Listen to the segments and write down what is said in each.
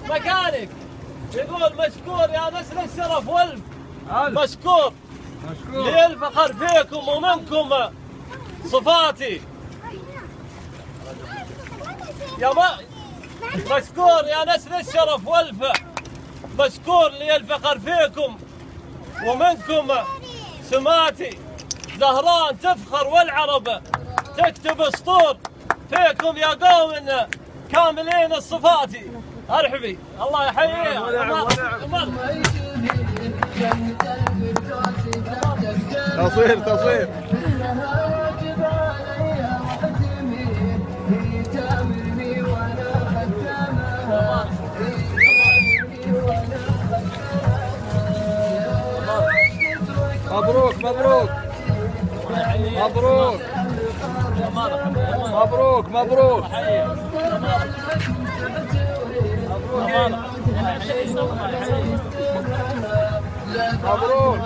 مكانك. يقول مشكور يا نسل الشرف والف مشكور لي الفخر فيكم ومنكم صفاتي. يا مشكور يا نسل الشرف والف مشكور لي الفخر فيكم ومنكم سماتي. زهران تفخر والعرب تكتب اسطور فيكم يا قوم كاملين الصفات. ارحبي الله يحييه. تصوير مبروك مبروك مبروك مبروك مبروك. مبروك مبروك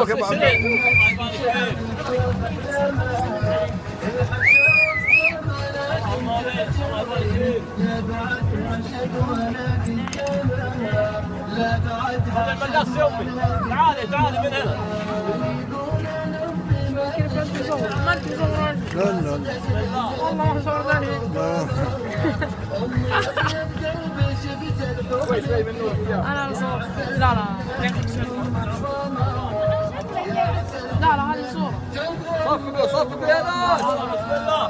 يا ابو عبد. تعالي من هنا. لا والله ما صور ثاني. انا بصور. لا هذه صورة. صفقوا يا ناس. بسم الله.